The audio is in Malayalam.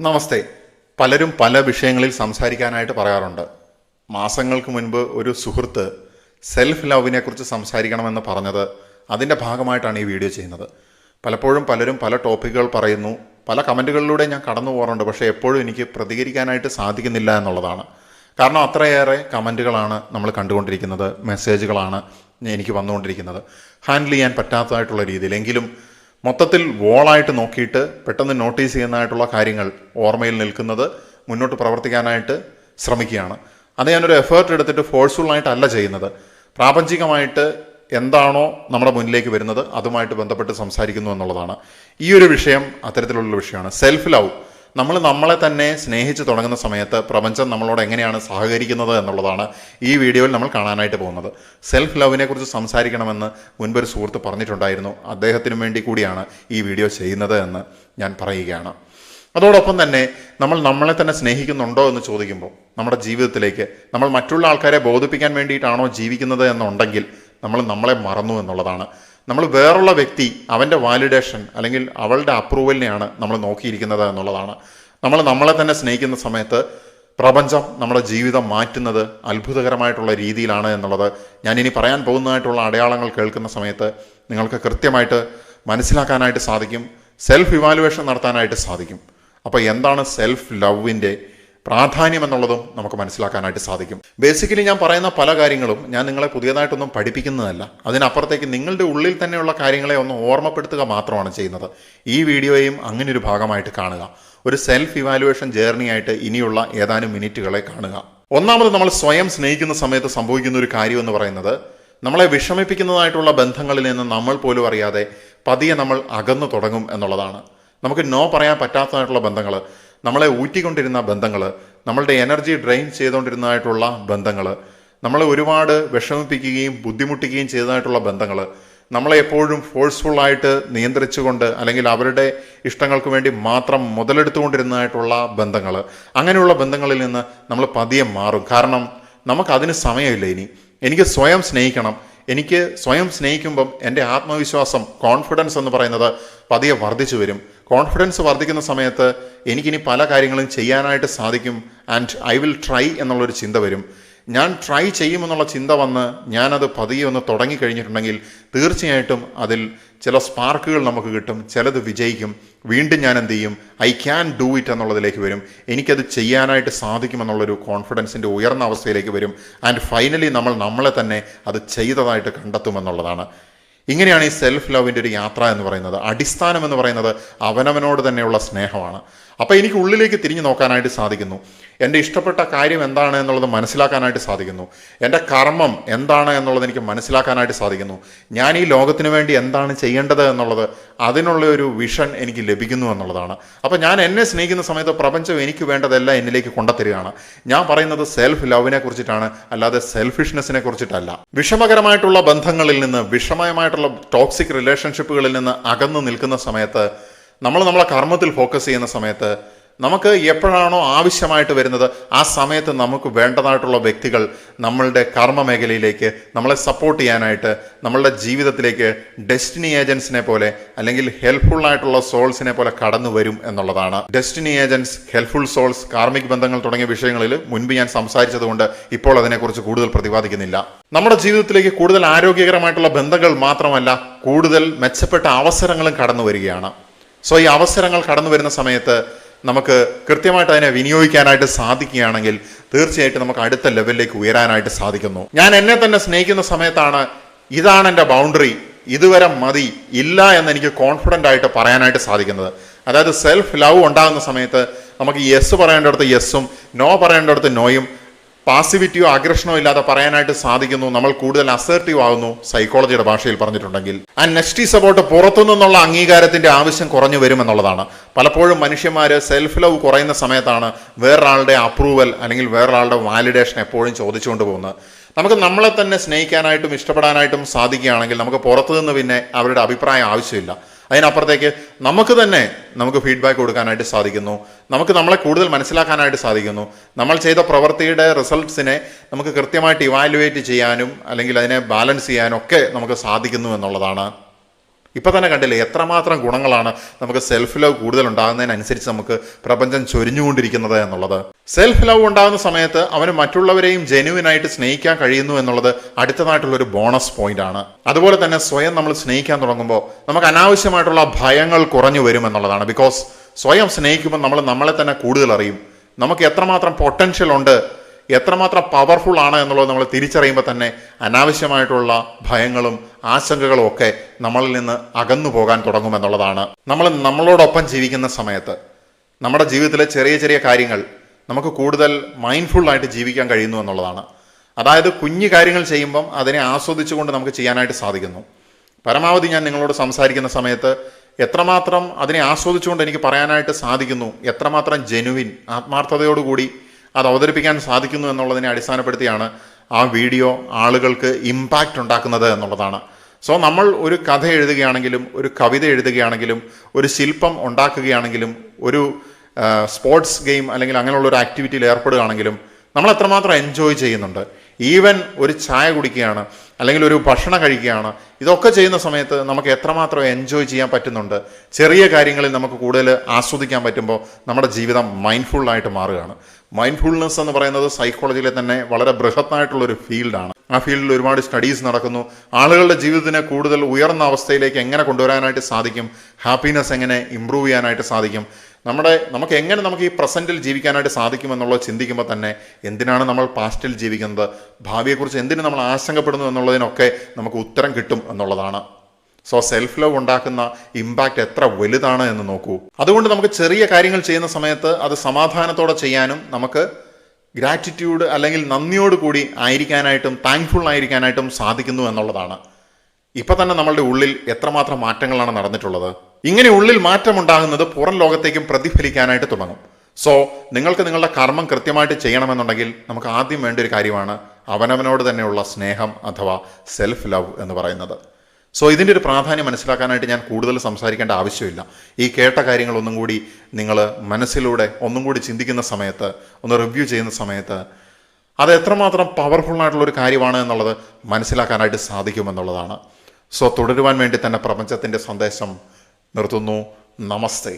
നമസ്തേ. പലരും പല വിഷയങ്ങളിൽ സംസാരിക്കാനായിട്ട് പറയാറുണ്ട്. മാസങ്ങൾക്ക് മുൻപ് ഒരു സുഹൃത്ത് സെൽഫ് ലവിനെ കുറിച്ച് സംസാരിക്കണമെന്ന് പറഞ്ഞത് അതിൻ്റെ ഭാഗമായിട്ടാണ് ഈ വീഡിയോ ചെയ്യുന്നത്. പലപ്പോഴും പലരും പല ടോപ്പിക്കുകൾ പറയുന്നു, പല കമൻറ്റുകളിലൂടെ ഞാൻ കടന്നു പോകാറുണ്ട്. പക്ഷേ എപ്പോഴും എനിക്ക് പ്രതികരിക്കാനായിട്ട് സാധിക്കുന്നില്ല എന്നുള്ളതാണ്. കാരണം അത്രയേറെ കമൻറ്റുകളാണ് നമ്മൾ കണ്ടുകൊണ്ടിരിക്കുന്നത്, മെസ്സേജുകളാണ് എനിക്ക് വന്നുകൊണ്ടിരിക്കുന്നത്. ഹാൻഡിൽ ചെയ്യാൻ പറ്റാത്തതായിട്ടുള്ള രീതിയിൽ. എങ്കിലും മൊത്തത്തിൽ വോളായിട്ട് നോക്കിയിട്ട് പെട്ടെന്ന് നോട്ടീസ് ചെയ്യുന്നതായിട്ടുള്ള കാര്യങ്ങൾ ഓർമ്മയിൽ നിൽക്കുന്നത് മുന്നോട്ട് പ്രവർത്തിക്കാനായിട്ട് ശ്രമിക്കുകയാണ്. അത് ഞാനൊരു എഫേർട്ട് എടുത്തിട്ട് ഫോഴ്സ്ഫുള്ളായിട്ടല്ല ചെയ്യുന്നത്. പ്രാപഞ്ചികമായിട്ട് എന്താണോ നമ്മുടെ മുന്നിലേക്ക് വരുന്നത് അതുമായിട്ട് ബന്ധപ്പെട്ട് സംസാരിക്കുന്നു എന്നുള്ളതാണ്. ഈ ഒരു വിഷയം അത്തരത്തിലുള്ള വിഷയമാണ്. Self love. നമ്മൾ നമ്മളെ തന്നെ സ്നേഹിച്ച് തുടങ്ങുന്ന സമയത്ത് പ്രപഞ്ചം നമ്മളോട് എങ്ങനെയാണ് സഹകരിക്കുന്നത് എന്നുള്ളതാണ് ഈ വീഡിയോയിൽ നമ്മൾ കാണാനായിട്ട് പോകുന്നത്. സെൽഫ് ലവിനെ കുറിച്ച് സംസാരിക്കണമെന്ന് മുൻപൊരു സുഹൃത്ത് പറഞ്ഞിട്ടുണ്ടായിരുന്നു. അദ്ദേഹത്തിനു വേണ്ടി കൂടിയാണ് ഈ വീഡിയോ ചെയ്യുന്നത് എന്ന് ഞാൻ പറയുകയാണ്. അതോടൊപ്പം തന്നെ നമ്മൾ നമ്മളെ തന്നെ സ്നേഹിക്കുന്നുണ്ടോ എന്ന് ചോദിക്കുമ്പോൾ നമ്മുടെ ജീവിതത്തിലേക്ക് നമ്മൾ മറ്റുള്ള ആൾക്കാരെ ബോധിപ്പിക്കാൻ വേണ്ടിയിട്ടാണോ ജീവിക്കുന്നത് എന്നുണ്ടെങ്കിൽ നമ്മൾ നമ്മളെ മറന്നു എന്നുള്ളതാണ്. നമ്മൾ വേറുള്ള വ്യക്തി അവൻ്റെ വാലിഡേഷൻ അല്ലെങ്കിൽ അവളുടെ അപ്രൂവലിനെയാണ് നമ്മൾ നോക്കിയിരിക്കുന്നത് എന്നുള്ളതാണ്. നമ്മൾ നമ്മളെ തന്നെ സ്നേഹിക്കുന്ന സമയത്ത് പ്രപഞ്ചം നമ്മുടെ ജീവിതം മാറ്റുന്നത് അത്ഭുതകരമായിട്ടുള്ള രീതിയിലാണ് എന്നുള്ളത് ഞാൻ ഇനി പറയാൻ പോകുന്നതായിട്ടുള്ള അടയാളങ്ങൾ കേൾക്കുന്ന സമയത്ത് നിങ്ങൾക്ക് കൃത്യമായിട്ട് മനസ്സിലാക്കാനായിട്ട് സാധിക്കും. സെൽഫ് ഇവാലുവേഷൻ നടത്താനായിട്ട് സാധിക്കും. അപ്പോൾ എന്താണ് സെൽഫ് ലവിൻ്റെ പ്രാധാന്യം എന്നുള്ളതും നമുക്ക് മനസ്സിലാക്കാനായിട്ട് സാധിക്കും. ബേസിക്കലി ഞാൻ പറയുന്ന പല കാര്യങ്ങളും ഞാൻ നിങ്ങളെ പുതിയതായിട്ടൊന്നും പഠിപ്പിക്കുന്നതല്ല. അതിനപ്പുറത്തേക്ക് നിങ്ങളുടെ ഉള്ളിൽ തന്നെയുള്ള കാര്യങ്ങളെ ഒന്ന് ഓർമ്മപ്പെടുത്തുക മാത്രമാണ് ചെയ്യുന്നത്. ഈ വീഡിയോയും അങ്ങനെ ഒരു ഭാഗമായിട്ട് കാണുക. ഒരു സെൽഫ് ഇവാലുവേഷൻ ജേർണി ആയിട്ട് ഇനിയുള്ള ഏതാനും മിനിറ്റുകളെ കാണുക. ഒന്നാമത്, നമ്മൾ സ്വയം സ്നേഹിക്കുന്ന സമയത്ത് സംഭവിക്കുന്ന ഒരു കാര്യം എന്ന് പറയുന്നത് നമ്മളെ വിഷമിപ്പിക്കുന്നതായിട്ടുള്ള ബന്ധങ്ങളിൽ നിന്ന് നമ്മൾ പോലും അറിയാതെ പതിയെ നമ്മൾ അകന്നു തുടങ്ങും എന്നുള്ളതാണ്. നമുക്ക് നോ പറയാൻ പറ്റാത്തതായിട്ടുള്ള ബന്ധങ്ങൾ, നമ്മളെ ഊറ്റിക്കൊണ്ടിരുന്ന ബന്ധങ്ങൾ, നമ്മളുടെ എനർജി ഡ്രെയിൻ ചെയ്തുകൊണ്ടിരുന്നതായിട്ടുള്ള ബന്ധങ്ങൾ, നമ്മളെ ഒരുപാട് വിഷമിപ്പിക്കുകയും ബുദ്ധിമുട്ടിക്കുകയും ചെയ്തതായിട്ടുള്ള ബന്ധങ്ങൾ, നമ്മളെ എപ്പോഴും ഫോഴ്സ്ഫുള്ളായിട്ട് നിയന്ത്രിച്ചുകൊണ്ട് അല്ലെങ്കിൽ അവരുടെ ഇഷ്ടങ്ങൾക്ക് വേണ്ടി മാത്രം മുതലെടുത്തുകൊണ്ടിരുന്നതായിട്ടുള്ള ബന്ധങ്ങൾ, അങ്ങനെയുള്ള ബന്ധങ്ങളിൽ നിന്ന് നമ്മൾ പതിയെ മാറും. കാരണം നമുക്കതിന് സമയമില്ല. എനിക്ക് സ്വയം സ്നേഹിക്കണം. എനിക്ക് സ്വയം സ്നേഹിക്കുമ്പം എൻ്റെ ആത്മവിശ്വാസം, കോൺഫിഡൻസ് എന്ന് പറയുന്നത് പതിയെ വർദ്ധിച്ചു വരും. കോൺഫിഡൻസ് വർദ്ധിക്കുന്ന സമയത്ത് എനിക്കിനി പല കാര്യങ്ങളും ചെയ്യാനായിട്ട് സാധിക്കും. ആൻഡ് ഐ വിൽ ട്രൈ എന്നുള്ളൊരു ചിന്ത വരും. ഞാൻ ട്രൈ ചെയ്യുമെന്നുള്ള ചിന്ത വന്ന് ഞാനത് പതിയെ ഒന്ന് തുടങ്ങിക്കഴിഞ്ഞിട്ടുണ്ടെങ്കിൽ തീർച്ചയായിട്ടും അതിൽ ചില സ്പാർക്കുകൾ നമുക്ക് കിട്ടും. ചിലത് വിജയിക്കും. വീണ്ടും ഞാൻ എന്ത് ചെയ്യും? ഐ ക്യാൻ ഡൂ ഇറ്റ് എന്നുള്ളതിലേക്ക് വരും. എനിക്കത് ചെയ്യാനായിട്ട് സാധിക്കുമെന്നുള്ളൊരു കോൺഫിഡൻസിൻ്റെ ഉയർന്ന അവസ്ഥയിലേക്ക് വരും. ആൻഡ് ഫൈനലി നമ്മൾ നമ്മളെ തന്നെ അത് ചെയ്തതായിട്ട് കണ്ടെത്തുമെന്നുള്ളതാണ്. ഇങ്ങനെയാണ് ഈ സെൽഫ് ലവിൻ്റെ ഒരു യാത്ര എന്ന് പറയുന്നത്. അടിസ്ഥാനം എന്ന് പറയുന്നത് അവനവനോട് തന്നെയുള്ള സ്നേഹമാണ്. അപ്പോൾ എനിക്ക് ഉള്ളിലേക്ക് തിരിഞ്ഞു നോക്കാനായിട്ട് സാധിക്കുന്നു. എൻ്റെ ഇഷ്ടപ്പെട്ട കാര്യം എന്താണ് എന്നുള്ളത് മനസ്സിലാക്കാനായിട്ട് സാധിക്കുന്നു. എൻ്റെ കർമ്മം എന്താണ് എന്നുള്ളത് എനിക്ക് മനസ്സിലാക്കാനായിട്ട് സാധിക്കുന്നു. ഞാൻ ഈ ലോകത്തിന് വേണ്ടി എന്താണ് ചെയ്യേണ്ടത് എന്നുള്ളത് അതിനുള്ള ഒരു വിഷൻ എനിക്ക് ലഭിക്കുന്നു എന്നുള്ളതാണ്. അപ്പോൾ ഞാൻ എന്നെ സ്നേഹിക്കുന്ന സമയത്ത് പ്രപഞ്ചം എനിക്ക് വേണ്ടതെല്ലാം എന്നിലേക്ക് കൊണ്ടുതരികയാണ്. ഞാൻ പറയുന്നത് സെൽഫ് ലവിനെ കുറിച്ചിട്ടാണ്, അല്ലാതെ സെൽഫിഷ്നെസ്സിനെ കുറിച്ചിട്ടല്ല. വിഷമകരമായിട്ടുള്ള ബന്ധങ്ങളിൽ നിന്ന്, വിഷമയമായിട്ടുള്ള ടോക്സിക് റിലേഷൻഷിപ്പുകളിൽ നിന്ന് അകന്നു നിൽക്കുന്ന സമയത്ത്, നമ്മൾ നമ്മളെ കർമ്മത്തിൽ ഫോക്കസ് ചെയ്യുന്ന സമയത്ത്, നമുക്ക് എപ്പോഴാണോ ആവശ്യമായിട്ട് വരുന്നത് ആ സമയത്ത് നമുക്ക് വേണ്ടതായിട്ടുള്ള വ്യക്തികൾ നമ്മളുടെ കർമ്മ മേഖലയിലേക്ക് നമ്മളെ സപ്പോർട്ട് ചെയ്യാനായിട്ട് നമ്മളുടെ ജീവിതത്തിലേക്ക് ഡെസ്റ്റിനി ഏജൻസിനെ പോലെ അല്ലെങ്കിൽ ഹെൽപ്ഫുൾ ആയിട്ടുള്ള സോൾസിനെ പോലെ കടന്നു വരും എന്നുള്ളതാണ്. Destiny agents, helpful souls, karmic ബന്ധങ്ങൾ തുടങ്ങിയ വിഷയങ്ങളിൽ മുൻപ് ഞാൻ സംസാരിച്ചതുകൊണ്ട് ഇപ്പോൾ അതിനെക്കുറിച്ച് കൂടുതൽ പ്രതിപാദിക്കുന്നില്ല. നമ്മുടെ ജീവിതത്തിലേക്ക് കൂടുതൽ ആരോഗ്യകരമായിട്ടുള്ള ബന്ധങ്ങൾ മാത്രമല്ല, കൂടുതൽ മെച്ചപ്പെട്ട അവസരങ്ങളും കടന്നു വരികയാണ്. സോ ഈ അവസരങ്ങൾ കടന്നു വരുന്ന സമയത്ത് നമുക്ക് കൃത്യമായിട്ട് അതിനെ വിനിയോഗിക്കാനായിട്ട് സാധിക്കുകയാണെങ്കിൽ തീർച്ചയായിട്ടും നമുക്ക് അടുത്ത ലെവലിലേക്ക് ഉയരാനായിട്ട് സാധിക്കുന്നു. ഞാൻ എന്നെ തന്നെ സ്നേഹിക്കുന്ന സമയത്താണ് ഇതാണ് എൻ്റെ ബൗണ്ടറി, ഇതുവരെ മതി, ഇല്ല എന്ന് എനിക്ക് കോൺഫിഡൻ്റ് ആയിട്ട് പറയാനായിട്ട് സാധിക്കുന്നത്. അതായത് സെൽഫ് ലവ് ഉണ്ടാകുന്ന സമയത്ത് നമുക്ക് യെസ് പറയേണ്ടടുത്ത് യെസ്സും നോ പറയേണ്ടടുത്ത് നോയും, പാസിവിറ്റിയോ അഗ്രഷനോ ഇല്ലാതെ പറയാനായിട്ട് സാധിക്കുന്നു. നമ്മൾ കൂടുതൽ അസേർട്ടീവ് ആകുന്നു, സൈക്കോളജിയുടെ ഭാഷയിൽ പറഞ്ഞിട്ടുണ്ടെങ്കിൽ. ആൻഡ് നെക്സ്റ്റ് ഈസ് അബൌട്ട് പുറത്തു നിന്നുള്ള അംഗീകാരത്തിന്റെ ആവശ്യം കുറഞ്ഞു വരുമെന്നുള്ളതാണ്. പലപ്പോഴും മനുഷ്യന്മാർ സെൽഫ് ലവ് കുറയുന്ന സമയത്താണ് വേറൊരാളുടെ അപ്രൂവൽ അല്ലെങ്കിൽ വേറൊരാളുടെ വാലിഡേഷൻ എപ്പോഴും ചോദിച്ചുകൊണ്ട് പോകുന്നത്. നമുക്ക് നമ്മളെ തന്നെ സ്നേഹിക്കാനായിട്ടും ഇഷ്ടപ്പെടാനായിട്ടും സാധിക്കുകയാണെങ്കിൽ നമുക്ക് പുറത്തുനിന്ന് പിന്നെ അവരുടെ അഭിപ്രായം ആവശ്യമില്ല. അതിനപ്പുറത്തേക്ക് നമുക്ക് ഫീഡ്ബാക്ക് കൊടുക്കാനായിട്ട് സാധിക്കുന്നു. നമുക്ക് നമ്മളെ കൂടുതൽ മനസ്സിലാക്കാനായിട്ട് സാധിക്കുന്നു. നമ്മൾ ചെയ്ത പ്രവൃത്തിയുടെ റിസൾട്ട്സിനെ നമുക്ക് കൃത്യമായിട്ട് ഇവാലുവേറ്റ് ചെയ്യാനും അല്ലെങ്കിൽ അതിനെ ബാലൻസ് ചെയ്യാനും ഒക്കെ നമുക്ക് സാധിക്കുന്നു എന്നുള്ളതാണ്. ഇപ്പം തന്നെ കണ്ടില്ലേ എത്രമാത്രം ഗുണങ്ങളാണ് നമുക്ക് സെൽഫ് ലവ് കൂടുതൽ ഉണ്ടാകുന്നതിനനുസരിച്ച് നമുക്ക് പ്രപഞ്ചം ചൊരിഞ്ഞുകൊണ്ടിരിക്കുന്നത് എന്നുള്ളത്. സെൽഫ് ലവ് ഉണ്ടാകുന്ന സമയത്ത് അവന് മറ്റുള്ളവരെയും ജെന്യുവിനായിട്ട് സ്നേഹിക്കാൻ കഴിയുന്നു എന്നുള്ളത് അടുത്തതായിട്ടുള്ളൊരു ബോണസ് പോയിന്റ് ആണ്. അതുപോലെ തന്നെ സ്വയം നമ്മൾ സ്നേഹിക്കാൻ തുടങ്ങുമ്പോൾ നമുക്ക് അനാവശ്യമായിട്ടുള്ള ഭയങ്ങൾ കുറഞ്ഞു വരും എന്നുള്ളതാണ്. ബിക്കോസ് സ്വയം സ്നേഹിക്കുമ്പോൾ നമ്മൾ നമ്മളെ തന്നെ കൂടുതൽ അറിയും. നമുക്ക് എത്രമാത്രം പൊട്ടൻഷ്യൽ ഉണ്ട്, എത്രമാത്രം പവർഫുൾ ആണ് എന്നുള്ളത് നമ്മൾ തിരിച്ചറിയുമ്പോൾ തന്നെ അനാവശ്യമായിട്ടുള്ള ഭയങ്ങളും ആശങ്കകളും ഒക്കെ നമ്മളിൽ നിന്ന് അകന്നു പോകാൻ തുടങ്ങുമെന്നുള്ളതാണ്. നമ്മൾ നമ്മളോടൊപ്പം ജീവിക്കുന്ന സമയത്ത് നമ്മുടെ ജീവിതത്തിലെ ചെറിയ ചെറിയ കാര്യങ്ങൾ നമുക്ക് കൂടുതൽ മൈൻഡ്ഫുള്ളായിട്ട് ജീവിക്കാൻ കഴിയുന്നു എന്നുള്ളതാണ്. അതായത് കുഞ്ഞു കാര്യങ്ങൾ ചെയ്യുമ്പം അതിനെ ആസ്വദിച്ചുകൊണ്ട് നമുക്ക് ചെയ്യാനായിട്ട് സാധിക്കുന്നു. പരമാവധി ഞാൻ നിങ്ങളോട് സംസാരിക്കുന്ന സമയത്ത് എത്രമാത്രം അതിനെ ആസ്വദിച്ചുകൊണ്ട് എനിക്ക് പറയാനായിട്ട് സാധിക്കുന്നു, എത്രമാത്രം ജെനുവിൻ ആത്മാർത്ഥതയോടുകൂടി അത് അവതരിപ്പിക്കാൻ സാധിക്കുന്നു എന്നുള്ളതിനെ അടിസ്ഥാനപ്പെടുത്തിയാണ് ആ വീഡിയോ ആളുകൾക്ക് ഇമ്പാക്റ്റ് ഉണ്ടാക്കുന്നത് എന്നുള്ളതാണ്. സോ നമ്മൾ ഒരു കഥ എഴുതുകയാണെങ്കിലും, ഒരു കവിത എഴുതുകയാണെങ്കിലും, ഒരു ശില്പം ഉണ്ടാക്കുകയാണെങ്കിലും, ഒരു സ്പോർട്സ് ഗെയിം അല്ലെങ്കിൽ അങ്ങനെയുള്ള ഒരു ആക്ടിവിറ്റിയിൽ ഏർപ്പെടുകയാണെങ്കിലും നമ്മൾ എത്രമാത്രം എൻജോയ് ചെയ്യുന്നുണ്ട്. ഈവൻ ഒരു ചായ കുടിക്കുകയാണ് അല്ലെങ്കിൽ ഒരു ഭക്ഷണം കഴിക്കുകയാണ്, ഇതൊക്കെ ചെയ്യുന്ന സമയത്ത് നമുക്ക് എത്രമാത്രം എൻജോയ് ചെയ്യാൻ പറ്റുന്നുണ്ട്. ചെറിയ കാര്യങ്ങളിൽ നമുക്ക് കൂടുതൽ ആസ്വദിക്കാൻ പറ്റുമ്പോൾ നമ്മുടെ ജീവിതം മൈൻഡ്ഫുള്ളായിട്ട് മാറുകയാണ്. മൈൻഡ്ഫുൾനെസ് എന്ന് പറയുന്നത് സൈക്കോളജിയിലെ തന്നെ വളരെ ബൃഹത്തായിട്ടുള്ളൊരു ഫീൽഡാണ്. ആ ഫീൽഡിൽ ഒരുപാട് സ്റ്റഡീസ് നടക്കുന്നു. ആളുകളുടെ ജീവിതത്തിനെ കൂടുതൽ ഉയർന്ന അവസ്ഥയിലേക്ക് എങ്ങനെ കൊണ്ടുവരാനായിട്ട് സാധിക്കും, ഹാപ്പിനെസ് എങ്ങനെ ഇമ്പ്രൂവ് ചെയ്യാനായിട്ട് സാധിക്കും, നമുക്ക് എങ്ങനെ നമുക്ക് ഈ പ്രസൻറ്റിൽ ജീവിക്കാനായിട്ട് സാധിക്കുമെന്നുള്ളത് ചിന്തിക്കുമ്പോൾ തന്നെ എന്തിനാണ് നമ്മൾ പാസ്റ്റിൽ ജീവിക്കുന്നത്, ഭാവിയെക്കുറിച്ച് എന്തിനു നമ്മൾ ആശങ്കപ്പെടുന്നു എന്നുള്ളതിനൊക്കെ നമുക്ക് ഉത്തരം കിട്ടും എന്നുള്ളതാണ്. സോ സെൽഫ് ലവ് ഉണ്ടാക്കുന്ന ഇമ്പാക്റ്റ് എത്ര വലുതാണ് എന്ന് നോക്കൂ. അതുകൊണ്ട് നമുക്ക് ചെറിയ കാര്യങ്ങൾ ചെയ്യുന്ന സമയത്ത് അത് സമാധാനത്തോടെ ചെയ്യാനും നമുക്ക് ഗ്രാറ്റിറ്റ്യൂഡ് അല്ലെങ്കിൽ നന്ദിയോട് കൂടി ആയിരിക്കാനായിട്ടും താങ്ക്ഫുൾ ആയിരിക്കാനായിട്ടും സാധിക്കുന്നു എന്നുള്ളതാണ്. ഇപ്പം തന്നെ നമ്മളുടെ ഉള്ളിൽ എത്രമാത്രം മാറ്റങ്ങളാണ് നടന്നിട്ടുള്ളത്. ഇങ്ങനെ ഉള്ളിൽ മാറ്റമുണ്ടാകുന്നത് പുറം ലോകത്തേക്കും പ്രതിഫലിക്കാനായിട്ട് തുടങ്ങും. സോ നിങ്ങൾക്ക് നിങ്ങളുടെ കർമ്മം കൃത്യമായിട്ട് ചെയ്യണമെന്നുണ്ടെങ്കിൽ നമുക്ക് ആദ്യം വേണ്ട ഒരു കാര്യമാണ് അവനവനോട് തന്നെയുള്ള സ്നേഹം അഥവാ സെൽഫ് ലവ് എന്ന് പറയുന്നത്. സോ ഇതിൻ്റെ ഒരു പ്രാധാന്യം മനസ്സിലാക്കാനായിട്ട് ഞാൻ കൂടുതൽ സംസാരിക്കേണ്ട ആവശ്യമില്ല. ഈ കേട്ട കാര്യങ്ങളൊന്നും കൂടി നിങ്ങൾ മനസ്സിലൂടെ ഒന്നും കൂടി ചിന്തിക്കുന്ന സമയത്ത്, ഒന്ന് റിവ്യൂ ചെയ്യുന്ന സമയത്ത് അത് എത്രമാത്രം പവർഫുള്ളായിട്ടുള്ളൊരു കാര്യമാണ് എന്നുള്ളത് മനസ്സിലാക്കാനായിട്ട് സാധിക്കുമെന്നുള്ളതാണ്. സോ തുടരുവാൻ വേണ്ടി തന്നെ പ്രപഞ്ചത്തിൻ്റെ സന്ദേശം നിർത്തുന്നു. നമസ്തേ.